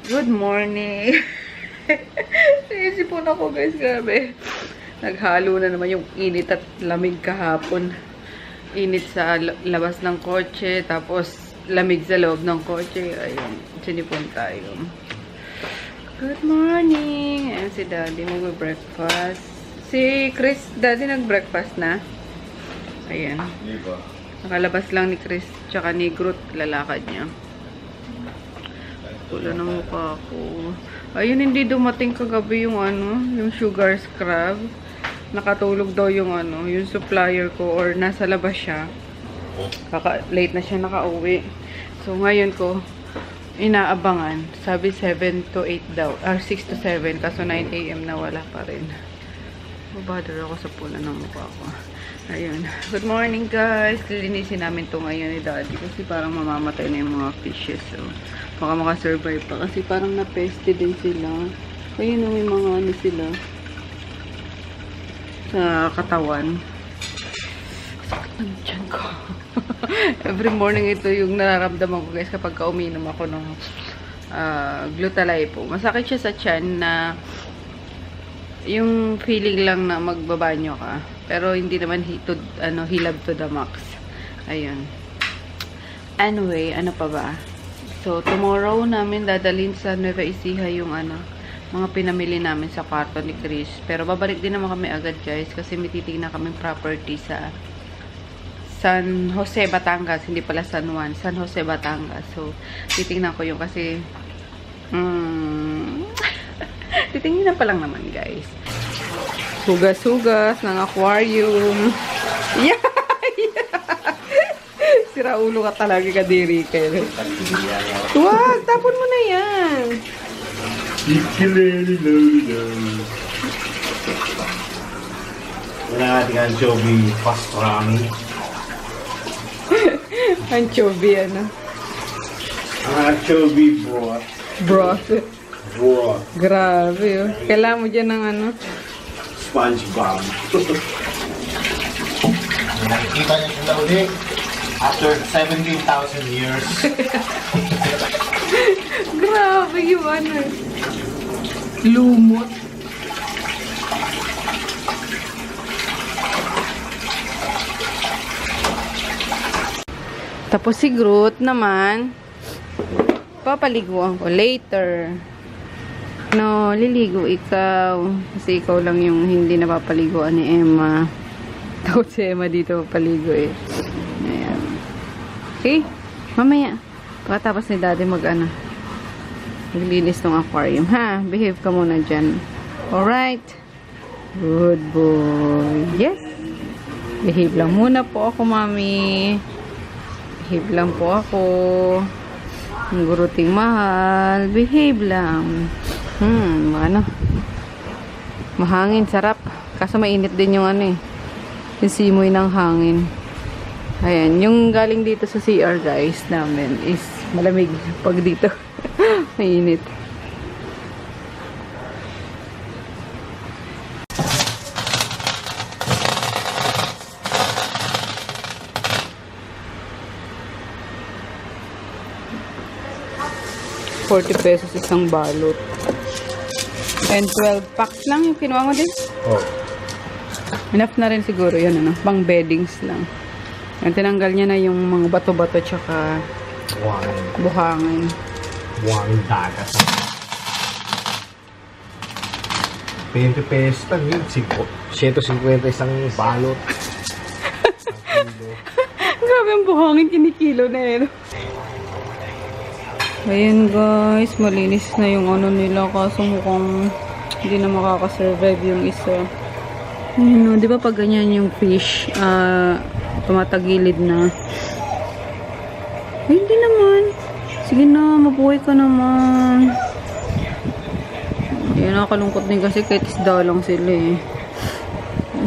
Good morning. Naisipon ako guys, grabe. Naghalo na naman yung init at lamig kahapon. Init sa labas ng kotse, tapos lamig sa loob ng kotse. Ayun, sinipon tayo. Good morning. Ayan si Daddy, mag-breakfast. Si Chris, Daddy nag-breakfast na. Ayan. Nakalabas lang ni Chris, tsaka ni Groot, lalakad niya. Wala na mukha ko. Ayun, hindi dumating kagabi yung yung sugar scrub. Nakatulog daw yung yung supplier ko, or nasa labas siya. Late na siya nakauwi. So ngayon ko inaabangan. Sabi 7 to 8 daw, or 6 to 7, kaso 9 AM na wala pa rin. Mabother ako sa pula ng mukha ko. Ayun. Good morning guys. Lilinisin namin to ngayon ni Daddy kasi parang mamamatay na yung mga fishes. So baka makasurvive pa kasi parang na-peste din sila. Ayun, may mga sila sa katawan. Sakit ng tiyan ko. Every morning ito yung nararamdaman ko guys kapag uminom ako ng Glutathione. Masakit siya sa tiyan na yung feeling lang na magbabanyo ka. Pero hindi naman hilab to the max. Ayun. Anyway, ano pa ba? So, tomorrow namin dadalhin sa Nueva Ecija yung mga pinamili namin sa kwarto ni Chris. Pero babalik din naman kami agad guys kasi may titignan kaming property sa San Jose, Batangas. Hindi pala San Juan. San Jose, Batangas. So, titignan ko yung kasi titingnan pa lang naman guys. Sugas-sugas ng aquarium. Yeah! Sira ulo ka talaga, kadiri kayo. Wag! Tapon mo na yan! Wala natin anchovy pastrami. Anchovy, Anchovy broth. Broth. Broth. Grabe, oh. Kailangan mo dyan ng SpongeBob. Nakikita niyo sila ulit after 17,000 years. Grabe yung lumot. Tapos si Groot naman, papaliguan ko later. No, liligo ikaw. Kasi ikaw lang yung hindi napapaliguan ni Emma. Takot si Emma dito papaligo eh. Ayan. Okay? Mamaya. Pagkatapos ni Daddy maglinis ng aquarium. Ha? Behave ka muna dyan. Alright? Good boy. Yes? Behave lang muna po ako, Mami. Behave lang po ako. Ang guruting mahal. Behave lang. Mahangin, sarap. Kaso mainit din yung yung simoy ng hangin. Ayan, yung galing dito sa CR guys namin is malamig pag dito. Mainit. ₱40 isang balot. And 12 packs lang yung kinuha mo din? Oh. Enough na rin siguro yun, pang beddings lang. Yan, tinanggal niya na yung mga bato-bato tsaka buhangin. Buhangin dagat. ₱20 lang yun. 150 isang balot. Grabe ang buhangin, kinikilo na yun. Ayan guys, malinis na yung nila kaso mukhang hindi na makakasurvive yung isa. Di ba pag ganyan yung fish, tumatagilid na. Ay, hindi naman. Sige na, mabuhay ka naman. Ayan, nakakalungkot din kasi kahit isda lang sila eh.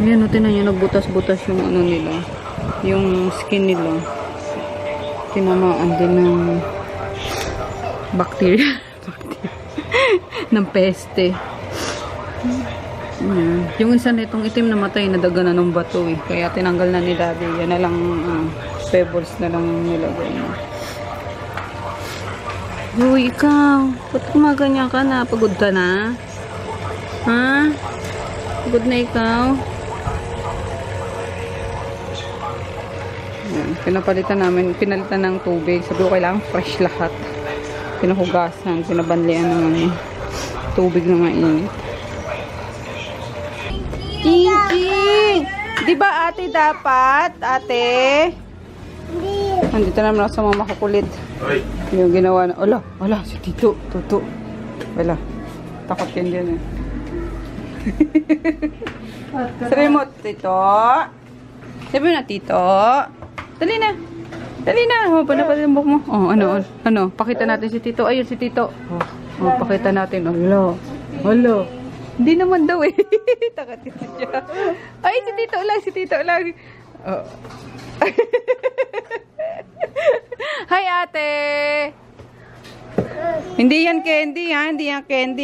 Ayan, tinan nyo, nagbutas-butas yung nila. Yung skin nila. Tinamaan din ng bacteria. Ng peste. Yung isa nitong itim na matay, nadaga na ng bato eh. Kaya tinanggal na ni Daddy. Yan na lang, pebbles na lang nilagay niya. Uy, ikaw. Ba't kumaganyan ka na? Pagod ka na? Ha? Pagod na ikaw? Yan, pinalitan ng tubig. Sabi ko, kailangan fresh lahat. Pinahugasan, pinabanlian ng tubig na mainit. Kinky! Di ba ate dapat? Ate? Andito naman ako sa mga makukulit. Yung ginawa na, ala, si Tito, Tuto. Wala, takot yan dyan eh. Sa remote, Tito. Sabi na, Tito. Dali na. Oh, panapalimok mo. Oh, ano, pakita natin si Tito. Ayun, si Tito. Oh, pakita natin. Hala. Hindi naman daw eh. Takot yan siya. Ay, si Tito lang. Oh. Hi, ate. Hindi yan candy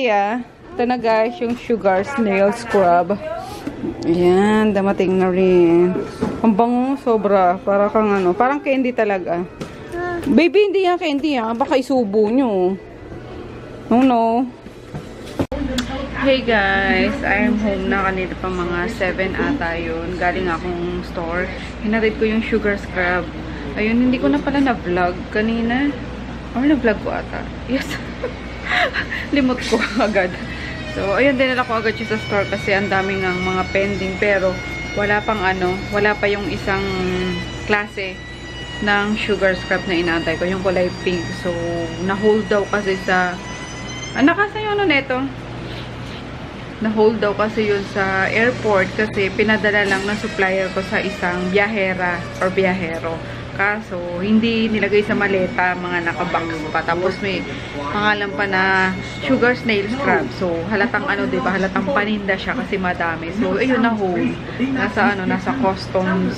ha. Ito na guys, yung Sugar Snail Scrub. Ayan, damating na rin. Ang bango, sobra. Parang candy talaga. Baby, hindi yan candy ha. Baka isubo nyo. No. Hey guys, I am home na. Kanina pa mga 7 ata yun. Galing akong store. Hinatid ko yung Sugar Scrub. Ayun, hindi ko na pala na-vlog kanina. Na-vlog ko ata. Yes. Limot ko agad. So, ayun, dinala ko agad siya sa store kasi ang daming ang mga pending. Pero, wala pa yung isang klase ng Sugar Scrub na inaantay ko. Yung kulay pink. So, na-hold daw kasi sa... Nakasa yung neto? Na-hold daw kasi yun sa airport kasi pinadala lang ng supplier ko sa isang biyahera or biyahero. Kaso, hindi nilagay sa maleta, mga nakabox pa. Tapos may pangalan pa na Sugar Snail Scrub. So, halatang diba? Halatang paninda siya kasi madami. So, ayun na hold. Nasa customs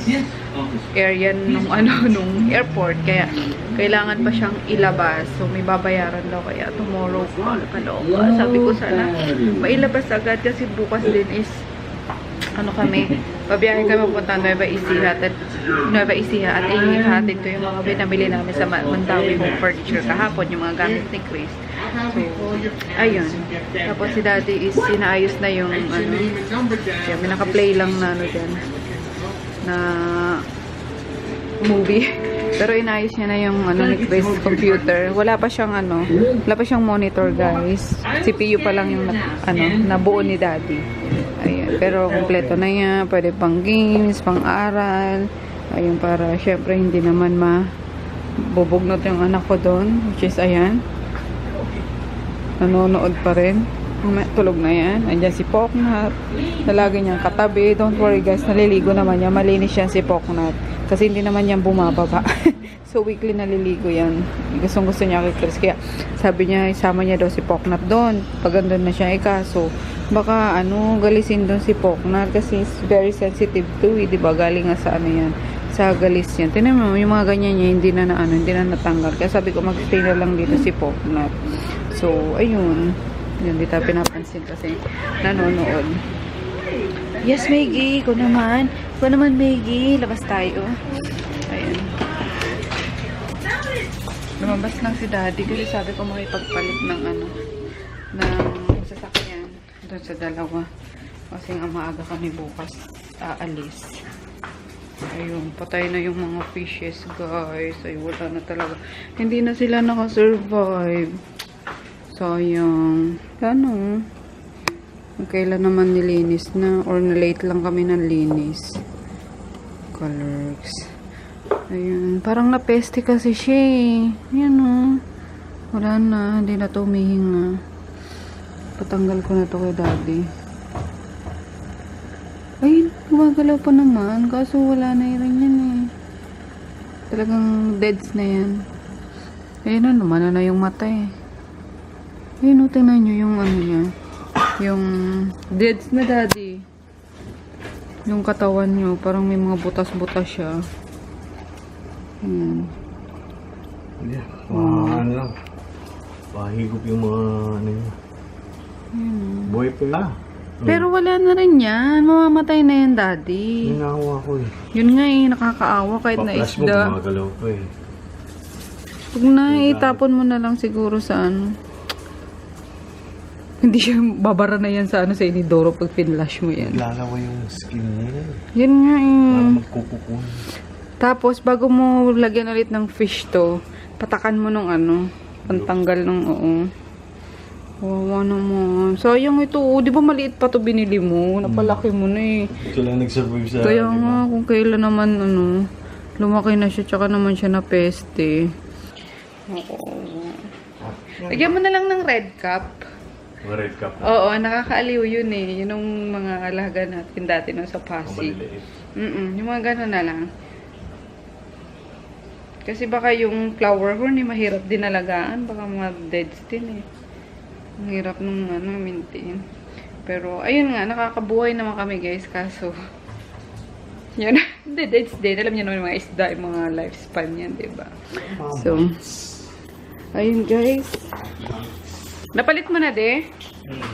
area nung airport. Kaya, kailangan pa siyang ilabas. So, may babayaran daw. Kaya, tomorrow ko, kalooba. Sabi ko sana, mailabas agad kasi bukas din is pabiyahe kami pupunta Nueva Ecija at ihatid ko yung mga binabili namin sa Mandawi Home Furniture kahapon, yung mga gamit ni Chris. So, ayun. Tapos si Daddy is sinaayos na yung kaya may naka-play lang na dyan na movie. Pero inayos niya na yung ni Chris computer. Wala pa siyang monitor guys. CPU pa lang yung nabuo ni Daddy. Ayan, pero kompleto na yan. Pwede pang games, pang aral. Ayun, para syempre hindi naman mabubugnot yung anak ko doon. Which is ayan. Nanonood pa rin. Tulog na yan. Andyan si Poknat. Nalagi niyang katabi. Don't worry guys, naliligo naman yan. Malinis yan si Poknat. Kasi hindi naman yan bumababa. So weekly naliligo yan. Gusto niya kay Chris. Kaya sabi niya, isama niya daw si Poknat doon. Pag andun na siya, kaso baka galisin doon si Poknat. Kasi very sensitive to diba? Galing nga sa yan. Sa galis yan. Tingnan mo, yung mga ganyan niya, hindi na natanggal. Kaya sabi ko, mag-stay na lang dito si Poknat. So, ayun. Yun, di tayo pinapansin kasi nanonood. Yes, Maggie. Ikaw naman, Maggie. Labas tayo. Ayan. Lumabas lang si Daddy kasi sabi ko makipagpalit ng sasakyan doon sa dalawa. Kasi nga maaga kami bukas aalis. Ayun, patay na yung mga fishes, guys. Ay, wala na talaga. Hindi na sila nakasurvive. Sayang. Kailan naman nilinis na or na-late lang kami ng linis. Colors. Ayun. Parang napeste kasi siya eh. Ayan wala na. Hindi na to humihinga. Patanggal ko na to kay Daddy. Ay, gumagalaw pa naman. Kaso wala na rin yan eh. Talagang deads na yan. Ayun naman na yung mata eh. Ayun, tingnan nyo yung niya. Yung deads na Daddy. Yung katawan nyo. Parang may mga butas-butas siya. Yeah. Pahigop yung mga niya. Buhay pa yun. Pero wala na rin yan. Mamamatay na yan, Daddy. Hinahawa ko eh. Yun nga nakakaawa kahit na Pa-flash mo, isda. gumagalaw pa eh. Huwag na, itapon mo na lang siguro sa ano. Hindi siya babara na yan sa ano sa inidoro pag pinlash mo yan. Lalawa yung skin niya. Yan nga eh. Para magkukukun. Tapos, bago mo lagyan ulit ng fish to, patakan mo nung ano, pantanggal nung oo. Wawa naman. Sayang ito, oh. Di ba maliit pa to binili mo? Napalaki mo na eh. Ito lang nag-survive sa... Kaya nga, kung kailan naman, ano, lumaki na siya, tsaka naman siya na peste. Oo. Lagyan mo na lang ng red cup. Red cup. Oo, nakakaaliw yun eh. Yun yung mga alaga natin dati no, sa Pasig. Yung mga gano'n na lang. Kasi baka yung flower horn, mahirap din alagaan. Baka mga deads din eh. Ang hirap nung ano, maintain. Pero, ayun nga, nakakabuhay naman kami guys. Kaso, yun, hindi, deads din. Alam niyo naman yung mga isda, yung mga lifespan yan, diba? So, ayun guys. Napalit mo na, de?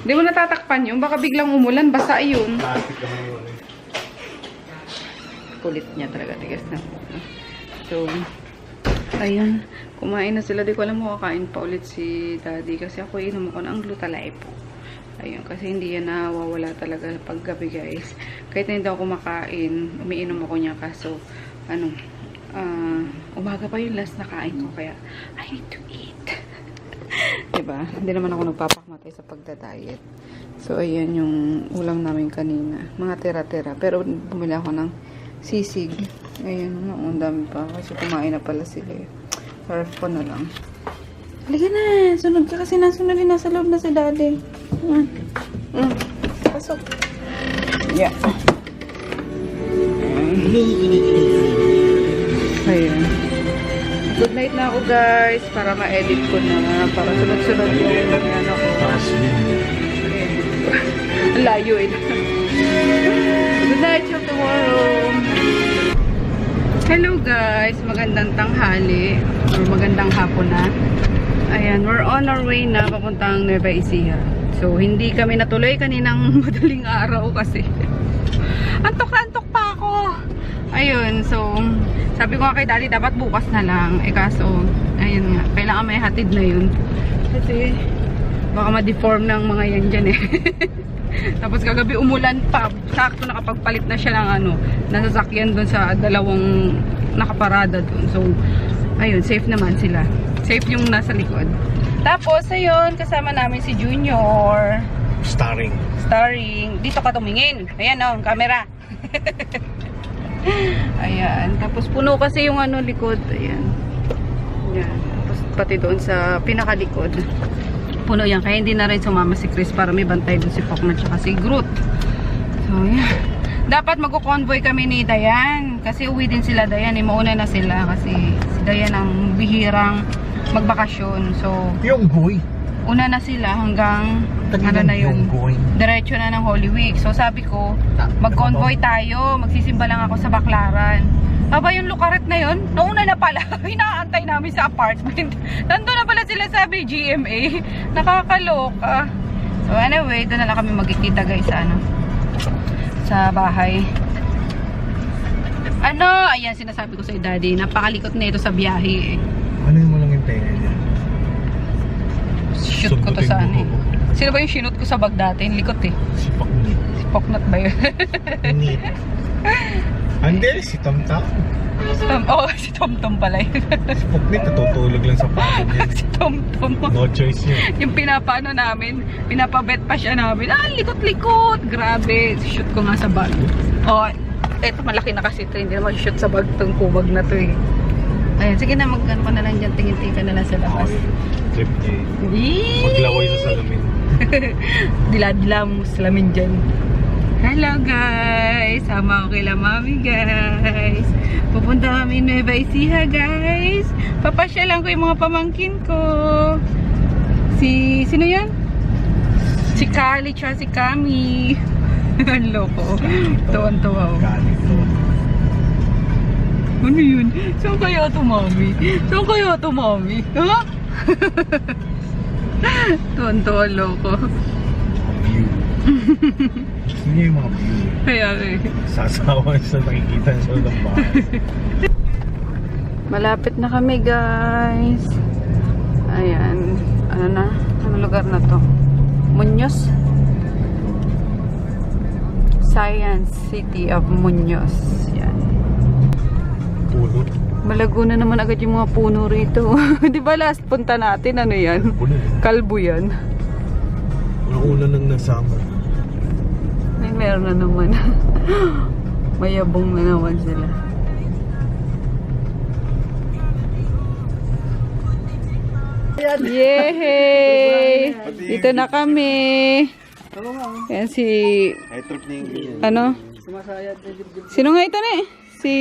Hindi mo natatakpan yun. Baka biglang umulan, basa yun. Kulit niya talaga, tigas na. So, ayun. Kumain na sila. Di ko alam mo kakain pa ulit si daddy. Kasi ako inom ako ng Glutalipo. Ayun. Kasi hindi yan nawawala talaga paggabi guys. Kahit na hindi ako kumakain, umiinom ako niya. Kaso, ano, umaga pa yung last na kain ko. Kaya, I need to eat. Diba? Hindi naman ako nagpapakamatay sa pagda-diet. So, ayan yung ulam namin kanina. Mga tira-tira. Pero, bumili ako ng sisig. Ayan, ang dami pa. Kasi kumain na pala sila. Serve ko na lang. Halika na. Sunod ka kasi nasunod din. Nasa loob na si daddy. Pasok. Yeah. Ayan. Good night na ako guys. Para ma-edit ko na. Para sunod-sunod ko. Ayan ako. Ang layo eh. Good night till tomorrow. Hello guys, magandang tanghali or magandang hapon na. Ayan, we're on our way na papuntang Nueva Ecija. So, hindi kami natuloy kaninang madaling araw kasi antok na antok pa ako. Ayun, so sabi ko nga kay daddy dapat bukas na lang. Eh kaso, ayun nga, kailangan may hatid na yun. Kasi baka ma-deform ng mga yan dyan eh. Tapos kagabi umulan pa. Sakto nakapagpalit na siya ng ano, nasasakyan doon sa dalawang nakaparada doon. So, ayun, safe naman sila. Safe yung nasa likod. Tapos, ayun, kasama namin si Junior. Starring. Dito ka tumingin. Ayan o, camera. Ayan. Tapos puno kasi yung ano likod. Ayan. Ayan. Tapos pati doon sa pinakalikod. Puno yan. Kaya hindi na rin sumama si Chris para may bantay doon si Poknat at si Groot. So, yan. Dapat magko-convoy kami ni Dayan. Kasi uwi din sila Dayan. Mauna na sila kasi si Dayan ang bihirang magbakasyon. So, Yung goy. una na sila hanggang ano na yun. Diretso na ng Holy Week. So, sabi ko, mag-convoy tayo. Magsisimba lang ako sa Baclaran. Aba, yung lukaret na yun, nauna na pala. Inaantay namin sa apartment. Nandun na pala sila sa GMA. Nakakaloka. So anyway, doon na lang kami magkikita guys sa ano, sa bahay. Ano, ayan sinasabi ko sa daddy, napakalikot na ito sa biyahe eh. Ano yung malang yung tenga niya? Shoot ko to sa ano eh. Sino ba yung shoot ko sa bag dati? Yung likot eh. Si Poknit. Si Poknat ba yun? Nit. Hindi, si Tom-Tom. Oh, si Tom-Tom pala yun. Si Poknit, natutulog lang sa pagod niya. Si Tom-Tom. No choice yun. Yung pinapano namin, pinapabet pa siya namin. Ah, likot-likot. Grabe. Shoot ko nga sa bag. Oh, eto malaki na kasi ito. Hindi naman shoot sa bag tong kubag na to eh. Ayan, sige na, mag-ano ka na lang dyan. Tingin-tingin ka na lang sa labas. Trip niya eh. Yee! Maglaway sa salamin. Dila-dila mo salamin dyan. Hello guys! Sama ko kila mami guys. Pupunta kami Nueva Ecija guys. Papasyalan ko yung mga pamangkin ko. Sino yan? Si Kali tsaka si Kami. Ang loko. Tuwan-tuwa ako. Ano yun? Saan kaya ito mami? Saan kaya ito mami? Ha? Tuwan-tuwa loko. View. Gusto niya yung mga view. Kaya eh. Sasawa sa nakikita sa ng bahay. Malapit na kami, guys. Ayan. Ano na? Anong lugar na to? Muñoz? Science City of Muñoz. Yan. Puno. Malago na naman agad yung mga puno rito. Di ba last punta natin, ano yan? Puno. Kalbo yan. Una nang nasama. Ay, meron na naman. Mayabong na naman sila. Yay! Dito na kami. Yan si... Ano? Sino nga ito na eh? Si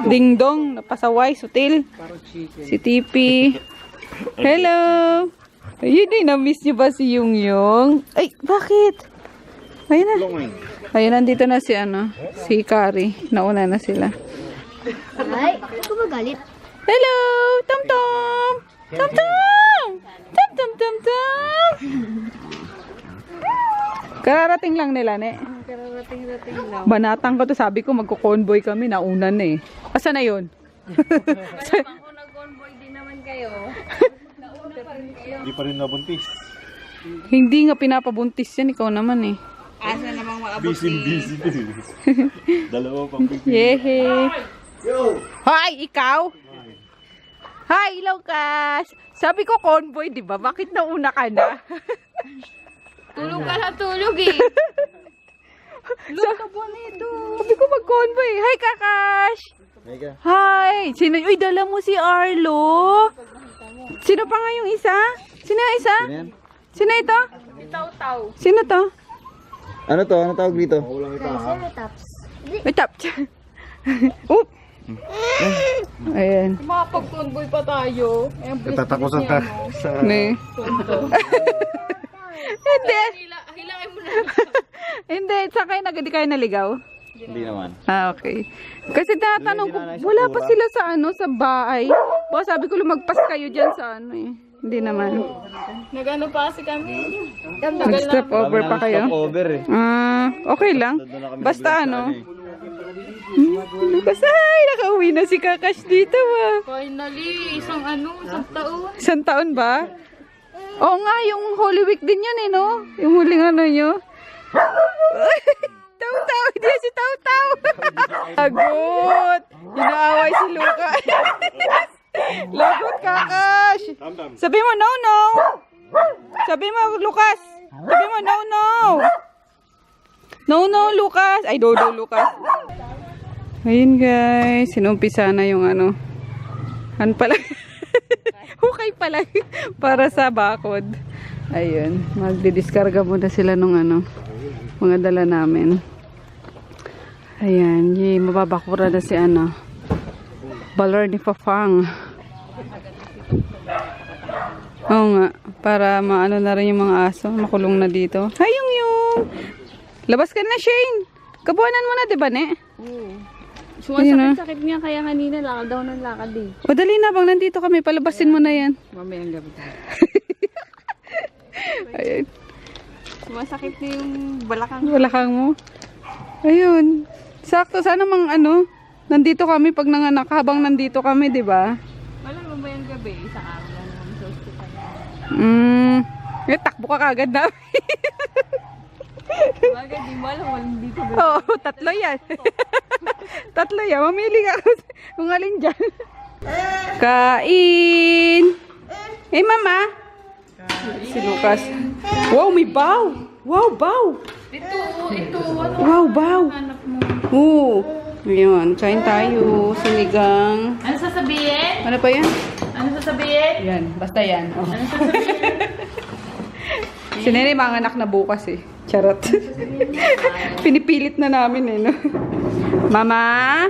Ding Dong. Napasaway. Sutil. Si Tipi. Hello! Ayun eh. Na-miss niyo ba si Yung Yung? Ay, bakit? Ayun na. Ayun, nandito na si ano. Si Kari. Nauna na sila. Ay, ako magalit. Hello! Tom Tom! Tom Tom! Tom Tom Tom Tom! Kararating lang nila, ne? Kararating-rating lang. Banatang ko to, sabi ko magko-convoy kami, nauna na eh. Asa na yun? Ako nag-convoy din naman kayo. Nauna pa rin kayo. Hindi pa rin nabuntis. Hindi nga pinapabuntis yan, ikaw naman eh. Asa namang maabot Busy din. Dalawa pang busy. Yehe! Yo! Hi, ikaw! Hi, Lucas! Sabi ko convoy, di ba? Bakit nauna ka na? Tulog ka na tulog eh. Luto po nito. Sabi ko mag-convoy. Hi, Kakash! Mega. Hi! Sino? Uy, dala mo si Arlo. Sino pa nga yung isa? Sino yung isa? Sino ito? Taw-taw. Sino to? Ano to? Ano tawag dito? Ceratops. Wait up. Oop! Ayan. Makapag-convoy pa tayo. Natatakusan ka sa... Ne. Hindi. Hilangin mo na. Hindi. Sakay na. Hindi kayo naligaw? Hindi naman. Ah, okay. Kasi tinatanong ko, wala pa sila sa ano, sa bahay. Baka sabi ko lumagpas kayo dyan sa ano eh. Hindi naman. Nag-ano pa kasi kami. Nag-step over pa kayo? Over eh. Ah, okay lang. Doon na kami Basta nagulat sa ano. eh. Lucas, ay, nakauwi na si Kakash dito ah. Finally, isang taon. Isang taon ba? Oo nga, yung Holy Week din yun eh, no? Yung huling ano nyo. Taw-taw, hindi si Taw-taw. Lagot. Inaaway si Lucas. Lagot, Kakash. Sabi mo, no, no. Sabi mo, Lucas. Sabi mo, no, no. No, no, Lucas. Ay, dodo, Lucas. Ayun, guys. Sinumpisa na yung ano. Pala. Hukay pala. Para sa bakod. Ayun. Magdidiskarga muna sila nung ano. Mga dala namin. Ayan. Yay, mababakura na si ano. Balor ni Fafang. Oo nga. Para maano na rin yung mga aso. Makulong na dito. Hay, yung. Labas ka na, Shane. Kabuanan mo na, diba, ne? Sumasakit-sakit niya kaya kanina lakad daw ng lakad eh. O, dali na bang nandito kami. Palabasin mo na yan. Mamayang gabi tayo. Ayun. Sumasakit na yung balakang. Balakang mo. Ayun. Sakto. Sana mang ano. Nandito kami pag nanganak. Habang nandito kami, diba? Wala mamayang gabi. Isang araw lang naman sa hospital. Takbo ka kagad namin. Bagay, di mo alam. Walang dito. Oo, tatlo yan. Tatlo yan. Mamili ka kung alin dyan. Kain! Eh, mama! Si Lucas. Wow, may baw! Wow, baw! Ito. Ano Wow, baw! hanap mo? Oo. Ngayon, kain tayo. Sinigang. Ano sasabihin? Ano pa yan? Ano sasabihin? Yan, basta yan. Oh. Si Nene, mga anak na bukas eh. Charot. Pinipilit na namin eh, no? Mama,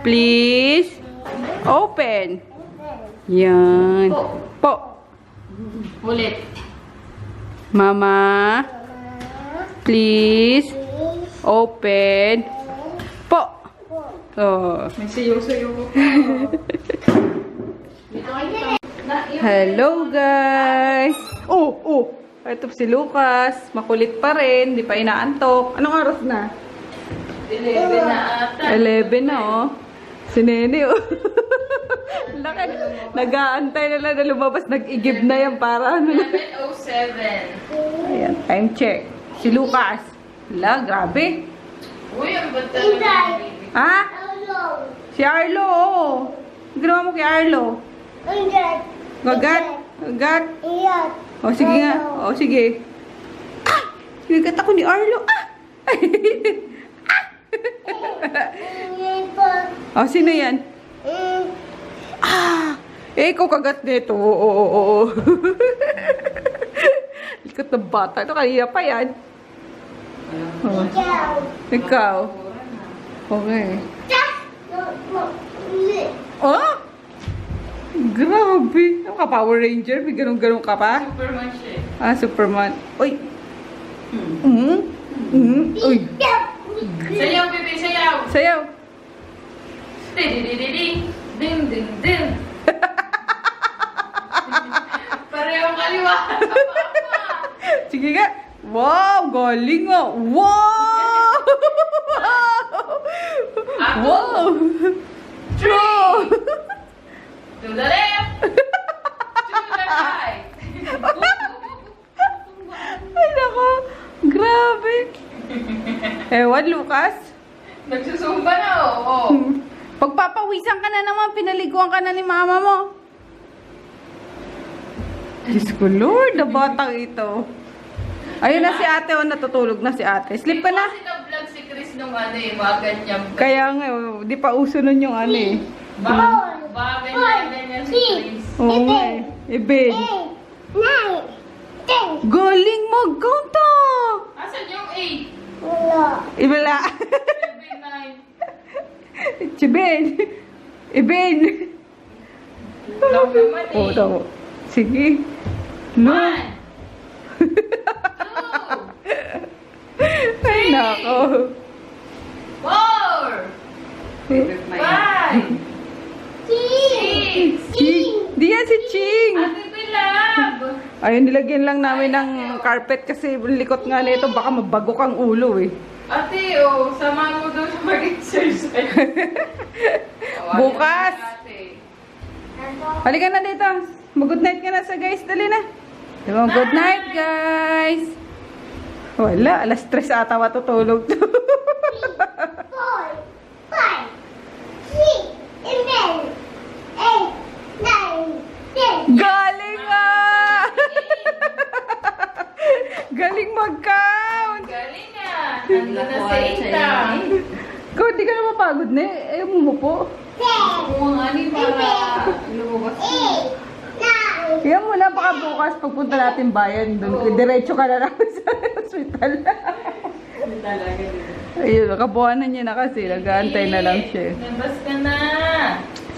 please, open. Yan. Po. Ulit. Mama, please, open. Po. Oh. May sayo-sayo ko. Hello, guys. Oh. Ito si Lucas. Makulit pa rin. Di pa inaantok. Anong oras na? 11 na ata. 11 na, oh. Si Nene, oh. Laki. Nag-aantay na lang na lumabas. Nag-igib na yan para ano. 11:07. Ayan, time check. Si Lucas. La, grabe. Uy, ang bata na baby. Ha? Si Arlo, oo. Ginawa mo kay Arlo. Gagat? Gagat? O, sige nga. O, sige. Ah! Sinigat ako ni Arlo. Ah! O, sino yan? Ah! Eh, ikaw kagat nito. Oo. Likot ng bata. Ito, kanina pa yan. Oh. Ikaw. Okay. Oh! Grabe. Ano ka, Power Ranger? May ganun-ganun ka pa? Superman siya. Ah, Superman. Uy. Uy. Sayaw, baby, sayaw. Sayaw. Ding, ding, ding, ding. Parehong kaliwa. Sige nga. Wow, galing nga. Wow! Ako. Wow! Wow! To the left. To the right. Ay, nako. Grabe. Ewan, Lucas. Nagsusumba na, oo. Pagpapawisan ka na naman, pinaliguan ka na ni mama mo. Diyos ko, Lord, na batang ito. Ayun na si ate, o natutulog na si ate. Sleep ka na. Kasi na-vlog si Chris nung ano eh, mga ganyan. Kaya nga, di pa uso nun yung ano eh. Mga ganyan si Chris. Oo nga eh. Ibig. Galing mag-count ah! Asan yung 8? Ibala. 7, 9. Chibin. Ibin. Lang naman eh. Oo, tama. Sige. No. 1, 2, Ay, nako. 4, 5, 6. Di yan si Ching. Ate Pilab. Ayun, nilagyan lang namin ng carpet kasi likot nga nito baka mabago kang ulo eh. Ate, oh, samahan mo daw siya mag-exercise. Bukas. Ate. Halika na dito. Mag-good night ka na sa guys. Dali na. Diba, good night guys. Wala, alas 3 ata matutulog to. Galing ah! Galing mag-count! Galing ah. Nandun na sa 8 ah. Ikaw, di ka na mapagod na eh. Ayaw mo mo po. Kung ano para lumabas. Kaya mo na baka bukas pagpunta natin bayan doon. Diretso ka na lang sa hospital. Ayun, nakabuhanan niya na kasi. Nag-aantay na lang siya. Nabas ka na.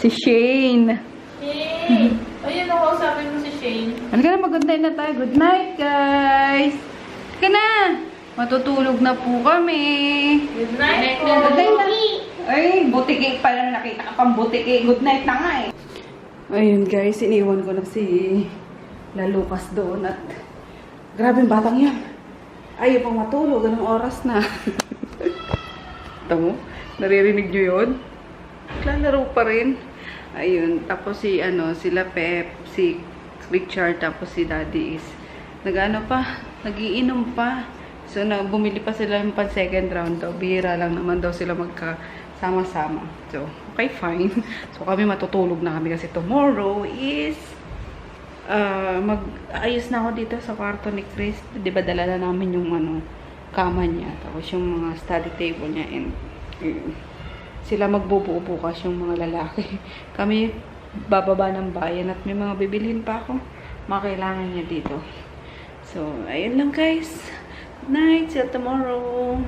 Si Shane. Shane. Ayun, nakausapin mo si Shane. Ano ka na, mag-good night na tayo. Good night, guys. Ka na. Matutulog na po kami. Good night po. Good night na. Ay, butiki pa lang. Nakita ka pang butiki. Good night na nga eh. Ayun guys, iniwan ko na si Lalukas doon at grabe yung batang yan. Ayaw pang matulog. Anong oras na? Tamo? Naririnig nyo yun? Lalaro pa rin. Ayun. Tapos si, sila Pep, si Richard, tapos si Daddy is nag-ano pa, nagiinom pa. So, bumili pa sila yung pan-second round daw. Bihira lang naman daw sila magkasama-sama. So, okay, fine. So, kami matutulog na kami kasi tomorrow is mag-ayos na ako dito sa kwarto ni Chris. Diba, dala na namin yung kama niya. Tapos yung mga study table niya. And sila magbubuo bukas yung mga lalaki. Kami bababa ng bayan at may mga bibilhin pa ako. Mga kailangan niya dito. So, ayun lang guys. Good night. See you tomorrow.